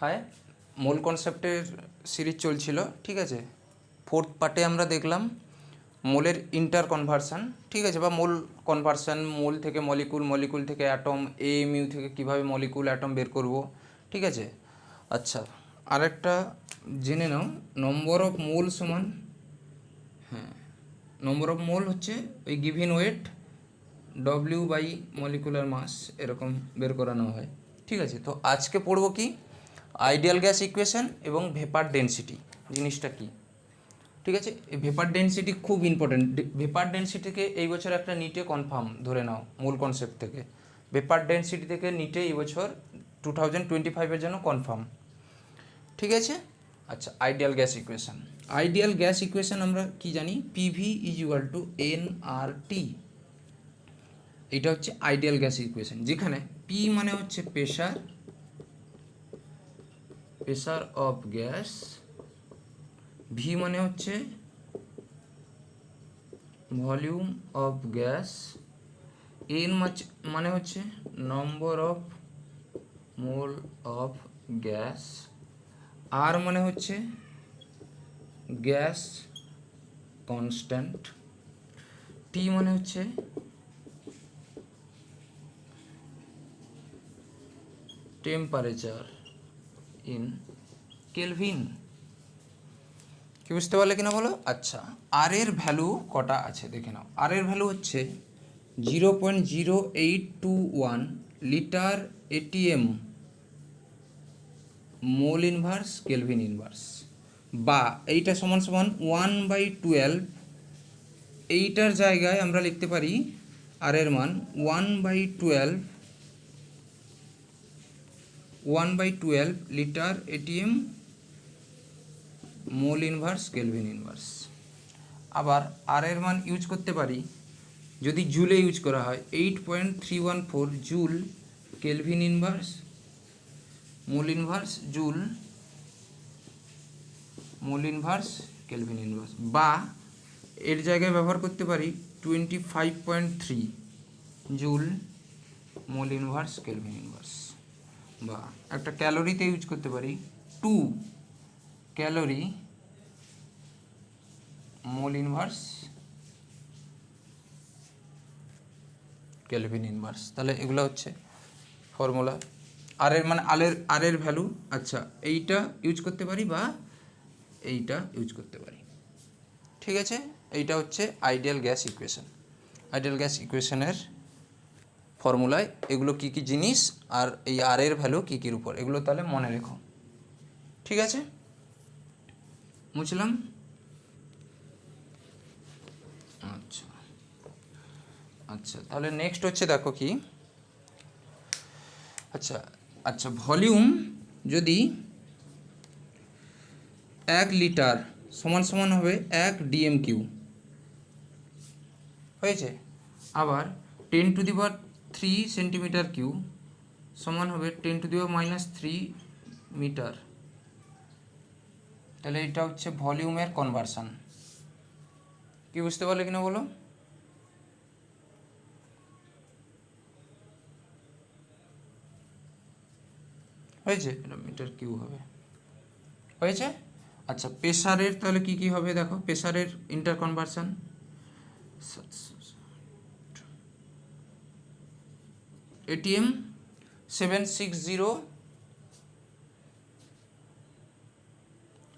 High, মোল কনসেপ্টের series চলছিল, ঠিক আছে। ফোর্থ পার্টে আমরা দেখলাম মোলের ইন্টার কনভার্সান, ঠিক আছে, বা মোল কনভার্সান, মোল থেকে মলিকুল, মলিকুল থেকে অ্যাটম, এএমইউ থেকে কীভাবে মলিকুল অ্যাটম বের করব, ঠিক আছে। আচ্ছা, আরেকটা জেনে নাও, নম্বর অফ মোল সমান, হ্যাঁ, নম্বর অফ মোল হচ্ছে ওই given weight W by molecular mass, এরকম বের করানো হয়, ঠিক আছে। তো আজকে পড়ব কি, আইডিয়াল গ্যাস ইকুয়েশন এবং ভেপার ডেনসিটি জিনিসটা কি, ঠিক আছে। এই ভেপার ডেনসিটি খুব ইম্পর্টেন্ট। ভেপার ডেনসিটিকে এই বছর একটা নিটে কনফার্ম ধরে নাও, মূল কনসেপ্ট থেকে ভেপার ডেনসিটি থেকে নিটে এই বছর 2025-এর জন্য কনফার্ম, ঠিক আছে। আচ্ছা, ideal gas equation, ideal gas equation আমরা কি জানি, PV is equal to NRT. এটা হচ্ছে আইডিয়াল গ্যাস ইকুয়েশন, যেখানে পি মানে হচ্ছে pressure, pressure of gas, V মানে হচ্ছে ভলিউম অফ গ্যাস, এন মানে হচ্ছে number of mole of gas, R মানে হচ্ছে গ্যাস কনস্ট্যান্ট, টি মানে হচ্ছে টেম্পারেচার ইন কেলভিন। কি বুঝতে পারলে কিনা বলো। আচ্ছা, আর এর ভ্যালু কটা আছে দেখে নাও। আর এর ভ্যালু হচ্ছে 0.0821 litre ATM mole inverse kelvin inverse, বা এইটা সমান সমান 1/12। এইটার জায়গায় আমরা লিখতে পারি আর এর মান 1/12 litre ATM mole inverse kelvin inverse. আবার আর এর মান ইউজ করতে পারি, যদি জুলে ইউজ করা হয়, 8.314 joule kelvin inverse mole inverse joule mole inverse kelvin inverse, বা এর জায়গায় ব্যবহার করতে পারি 25.3 joule mole inverse kelvin inverse, বা একটা ক্যালোরিতে ইউজ করতে পারি 2 calorie mole inverse kelvin inverse. তাহলে এগুলো হচ্ছে ফর্মুলা। আর এর মানে আর এর ভ্যালু, আচ্ছা, এইটা ইউজ করতে পারি বা এইটা ইউজ করতে পারি, ঠিক আছে। এইটা হচ্ছে ideal gas equation. Ideal gas ইকুয়েশনের ফর্মুলায় এগুলো কী কী জিনিস আর এই আর এর ভ্যালু কী কীর উপর, এগুলো তাহলে মনে রেখো, ঠিক আছে। বুঝলাম। আচ্ছা আচ্ছা, তাহলে নেক্সট হচ্ছে দেখো কি, আচ্ছা আচ্ছা, ভলিউম যদি 1 লিটার সমান সমান হবে 1 ডিএমকিউ হয়েছে, আবার 10⁻³ সেন্টিমিটার কিউ সমান হবে 10⁻³ মিটার। তাহলে এটা হচ্ছে ভলিউমের কনভার্সান। কি বুঝতে পারলে কিনা বলো। হয়েছে, এটা মিটার কিউ হবে, হয়েছে। আচ্ছা, প্রেসারের তাহলে কি কি হবে দেখো, প্রেসারের ইন্টার কনভার্সান, এটিএম 760,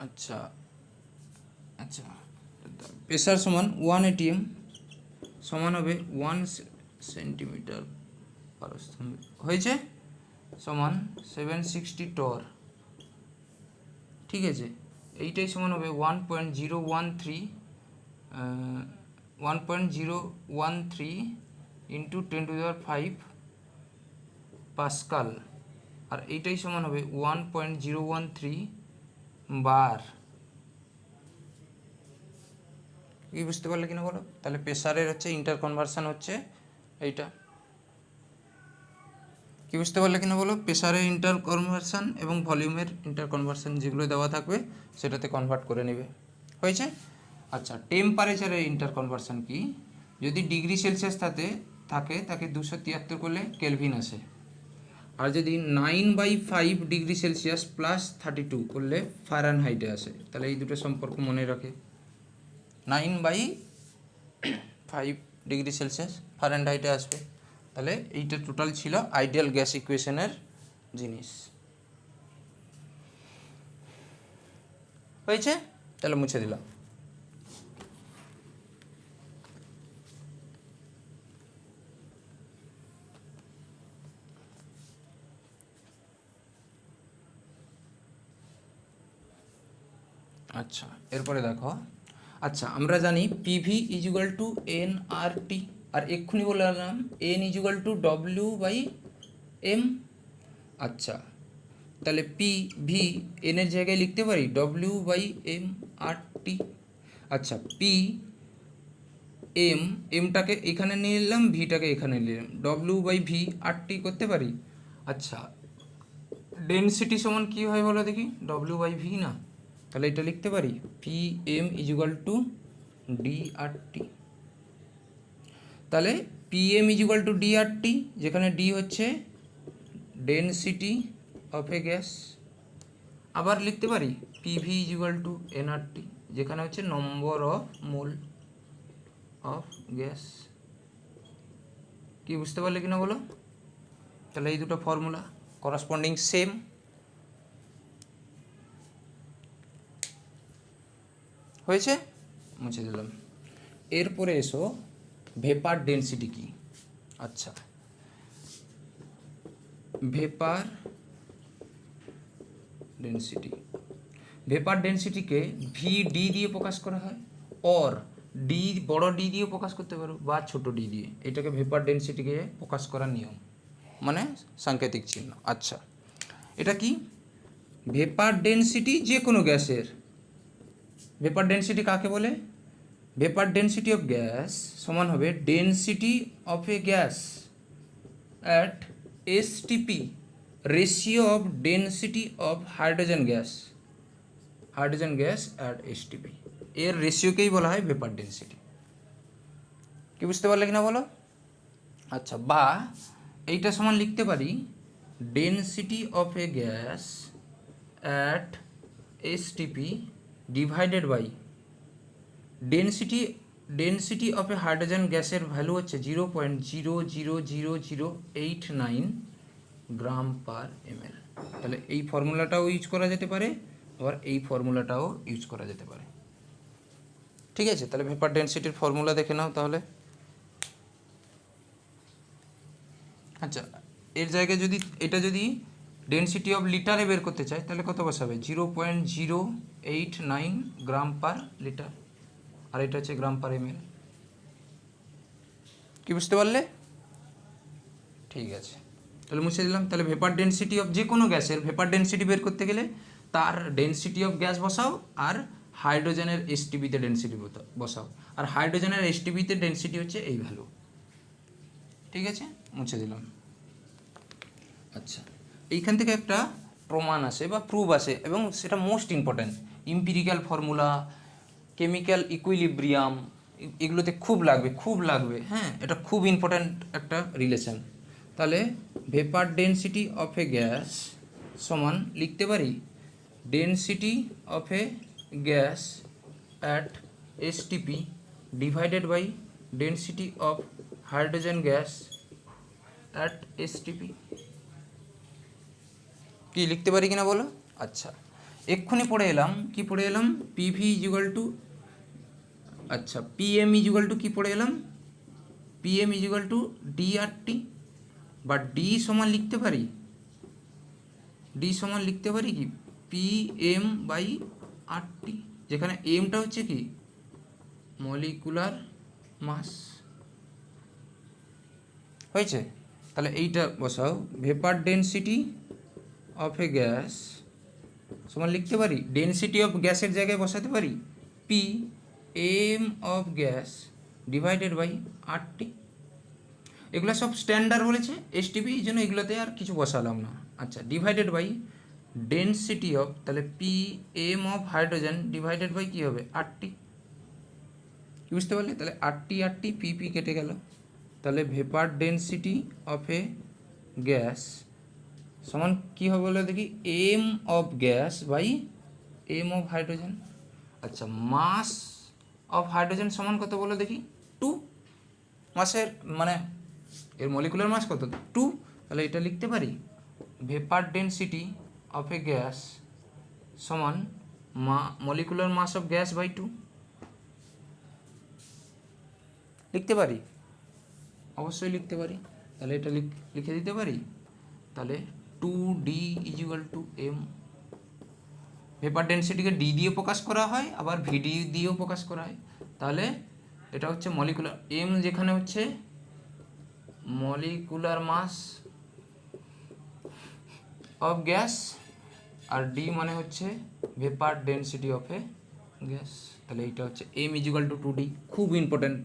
আচ্ছা আচ্ছা, প্রেসার সমান 1 এটিএম সমান হবে 1 সেন্টিমিটার পারস্তম্ভ, হয়েছে, সমান 760 টর, ঠিক আছে। এইটাই সমান হবে 1.013 ইন্টু 10⁵ পাস্কাল, আর এইটাই সমান হবে 1.013 বার। কি বুঝতে পারলে কিনা বলো। তাহলে প্রেসারের হচ্ছে ইন্টার কনভার্সান হচ্ছে এইটা। কি বুঝতে পারলে কিনা বলো, প্রেসারের ইন্টার কনভার্সান এবং ভলিউমের ইন্টার কনভার্সান যেগুলো দেওয়া থাকবে সেটাতে কনভার্ট করে নেবে, হয়েছে। আচ্ছা, টেম্পারেচারের ইন্টার কনভার্সান কি, যদি ডিগ্রি সেলসিয়াস থাকে তাকে 273 করলে কেলভিন আসে, আর যদি 9/5 ডিগ্রি সেলসিয়াস প্লাস 32 করলে ফারেনহাইটে আসে। তাহলে এই দুটো সম্পর্ক মনে রাখে। 9/5 ডিগ্রি সেলসিয়াস ফারেনহাইটে আসবে। তাহলে এইটা টোটাল ছিল আইডিয়াল গ্যাস ইকুয়েশনের জিনিস। হয়েছে? তাহলে মুছে দিলাম। আচ্ছা, এরপরে দেখো। আচ্ছা, আমরা জানি PV is equal to N R T, আর এক্ষুনি বললাম N is equal to W by M. আচ্ছা, তাহলে পি ভি এনের জায়গায় লিখতে পারি W by M R T. আচ্ছা, পি এম, এমটাকে এখানে নিয়ে নিলাম, ভিটাকে এখানে নিলাম, ডব্লিউ বাই ভি আর টি করতে পারি। আচ্ছা, ডেনসিটি সমান কী হয় বলো দেখি? ডব্লিউ বাই ভি না? তাহলে এটা লিখতে পারি P M is equal to D R T. তাহলে P M is equal to D R T, যেখানে ডি হচ্ছে ডেনসিটি অফ এ গ্যাস। আবার লিখতে পারি PV is equal to nRT, যেখানে হচ্ছে number of mole of gas. কি বুঝতে পারলে কিনা বলো? তাহলে এই দুটো ফর্মুলা করাসপন্ডিং সেম। হয়েছে? মুছে দিলাম। এরপরে এসো ভেপার ডেনসিটি কি। আচ্ছা, ভেপার ডেনসিটি, ভেপার ডেনসিটিকে ভি ডি দিয়ে প্রকাশ করা হয়, অর ডি বড় ডি দিয়ে প্রকাশ করতে পারো বা ছোট ডি দিয়ে। এটাকে ভেপার ডেনসিটিকে প্রকাশ করার নিয়ম, মানে সাংকেতিক চিহ্ন। আচ্ছা, এটা কি? ভেপার ডেনসিটি যে কোনো গ্যাসের, ভেপার ডেনসিটি কাকে বলে? ভেপার ডেনসিটি অফ গ্যাস সমান হবে density of a gas at STP ratio of density of hydrogen gas, hydrogen gas at STP, এর রেশিওকেই বলা হয় ভেপার ডেনসিটি। কি বুঝতে পারলে কিনা বলো? আচ্ছা, বা এইটা সমান লিখতে পারি density of a gas at STP divided by density of a hydrogen গ্যাসের ভ্যালু হচ্ছে 0.0000089 গ্রাম পার এমএল। তাহলে এই ফর্মুলাটাও ইউজ করা যেতে পারে, আবার এই ফর্মুলাটাও ইউজ করা যেতে পারে। ঠিক আছে? তাহলে ভেপার ডেনসিটির ফর্মুলা দেখে নাও তাহলে। আচ্ছা, এর জায়গায় যদি এটা যদি ডেনসিটি অফ লিটারে বের করতে চাই, তাহলে কত বসাবে? 0.089 গ্রাম পার লিটার, আর এটা হচ্ছে গ্রাম পার এমএল। কি বুঝতে পারলে? ঠিক আছে, তাহলে মুছে দিলাম। তাহলে ভেপার ডেনসিটি অফ যে কোনো গ্যাসের ভেপার ডেনসিটি বের করতে গেলে তার ডেনসিটি অফ গ্যাস বসাও, আর হাইড্রোজেনের এসটিপিতে ডেনসিটি বসাও, আর হাইড্রোজেনের এসটিপিতে ডেনসিটি হচ্ছে এই ভ্যালু। ঠিক আছে, মুছে দিলাম। আচ্ছা, এইখান থেকে একটা প্রমাণ আসে বা প্রুফ আসে, এবং সেটা most important. Empirical formula, chemical equilibrium, এগুলোতে খুব লাগবে। হ্যাঁ, এটা খুব ইম্পর্ট্যান্ট একটা রিলেশন। তাহলে vapour density of a gas সমান লিখতে পারি density of a gas at STP divided by density of hydrogen gas at STP. কি লিখতে পারি কিনা বলো? আচ্ছা, এক্ষুনি পড়ে এলাম পিভি ইজ ইকুয়াল টু, আচ্ছা পিএম ইজ ইকুয়াল টু কি পড়ে এলাম? PM is equal to D R T, বা ডি সমান লিখতে পারি কি P M by R T, যেখানে এমটা হচ্ছে কি মলিকুলার মাস। হয়েছে? তাহলে এইটা বসাও, vapour density of a gas সমান লিখতে পারি, ডেনসিটি অফ গ্যাসের জায়গায় বসাতে পারি P M of gas divided by R T. এগুলো সব স্ট্যান্ডার্ড বলেছে এসটিপি, এই জন্য এগুলোতে আর কিছু বসালাম না। আচ্ছা, ডিভাইডেড বাই ডেনসিটি অফ, তাহলে P M of hydrogen divided by কী হবে? আর টি। কি বুঝতে পারলে? তাহলে আর টি পি কেটে গেল। তাহলে vapour density of a gas সমান কী হবে বলে দেখি, M of gas by M of hydrogen. আচ্ছা, মাস অফ হাইড্রোজেন সমান কত বলে দেখি, 2। মাসের মানে এর মলিকুলার মাস কত, 2। তাহলে এটা লিখতে পারি vapour density of a gas সমান molecular mass of gas by 2। লিখতে পারি, অবশ্যই লিখতে পারি। তাহলে এটা লিখে দিতে পারি। তাহলে 2D = m। ভেপার ডেনসিটিকে ডি দিয়ে প্রকাশ করা হয়, আবার ভিডি দিয়েও প্রকাশ করা হয়। তাহলে এটা হচ্ছে মলিকুলার, এম যেখানে হচ্ছে মলিকুলার মাস অফ গ্যাস, আর ডি মানে হচ্ছে vapour density of a gas. তাহলে এইটা হচ্ছে m = 2D। খুব ইম্পর্ট্যান্ট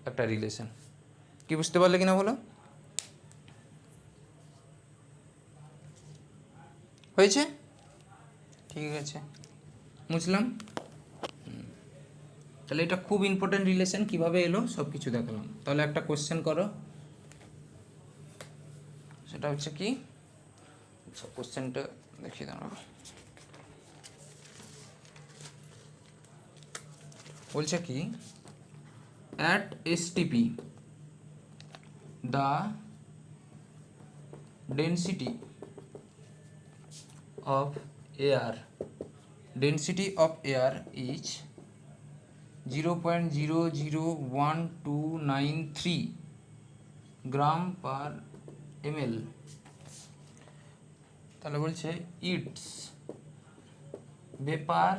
একটা রিলেশন। কি বুঝতে পারলে কিনা বলো? হয়েছে? ঠিক আছে, বুঝলাম। তাহলে এটা খুব ইম্পর্ট্যান্ট রিলেশন, কীভাবে এলো সব কিছু দেখালাম। তাহলে একটা কোশ্চেন করো, সেটা হচ্ছে কি, আচ্ছা কোশ্চেনটা দেখিয়ে দাও। বলছে কি, at STP the density of air is 0.001293 gram per ml। তাহলে বলছে ইটস ভেপার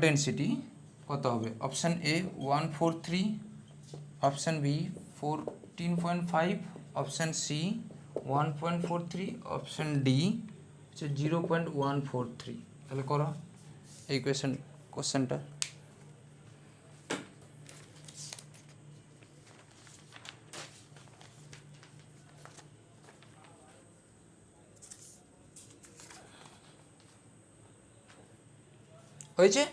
ডেনসিটি কত হবে? Option A 143, option B 14.5, option C 1.43, option D হচ্ছে 0.143। তাহলে করো এই কোশ্চেনটা। হয়েছে?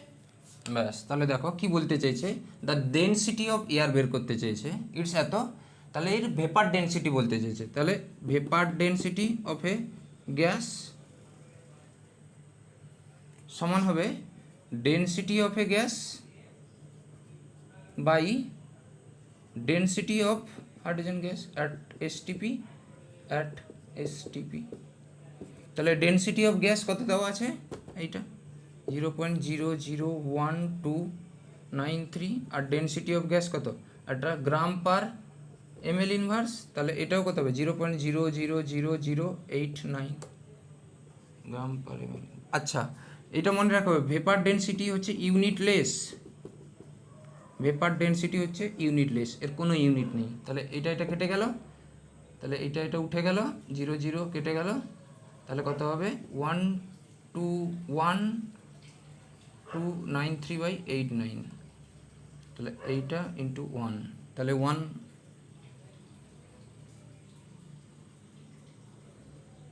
ব্যাস, তাহলে দেখো কি বলতে চাইছে, দ্য ডেনসিটি অফ এয়ার বের করতে চেয়েছে, ইটস এত। তাহলে এর ভেপার ডেনসিটি বলতে চেয়েছে। তাহলে vapour density of a gas সমান হবে density of a gas by density of hydrogen gas at STP. তাহলে ডেনসিটি অফ গ্যাস কত দেওয়া আছে, এইটা 0.001293, আর ডেনসিটি অফ গ্যাস কত, একটা গ্রাম পার ml ইনভার্স। তাহলে এটাও কত হবে 0.000089 গ্রাম পার ml। আচ্ছা, এটা মনে রাখবে, ভেপার ডেনসিটি হচ্ছে ইউনিটলেস। এর কোনো ইউনিট নেই। তাহলে এটা কেটে গেল, তাহলে এটা উঠে গেল, 0 কেটে গেল। তাহলে কত হবে 121.293/89। তাহলে এইটা ইন্টু 1, তাহলে 1,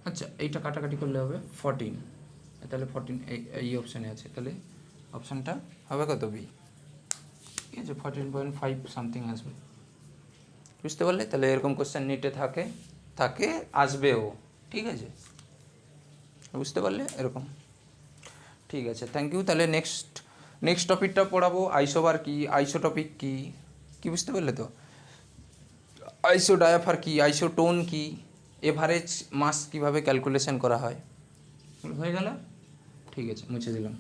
আচ্ছা এইটা কাটাকাটি করলে হবে 14। তাহলে 14 এই অপশানে আছে। তাহলে অপশানটা হবে কত, বি। ঠিক আছে, 14.5 সামথিং আসবে। বুঝতে পারলে? তাহলে এরকম কোশ্চেন নিটে থাকে আসবেও। ঠিক আছে, বুঝতে পারলে এরকম। ঠিক আছে, থ্যাংক ইউ। তাহলে নেক্সট টপিকটা পড়াবো আইসোবার কি, আইসোটপিক কি, বুঝতে পারলে তো? আইসো ডায়াফার কি, আইসোটোন কি, এভারেজ মাস কিভাবে ক্যালকুলেশন করা হয়, হয়ে গেল। ঠিক আছে, মুছে দিলাম।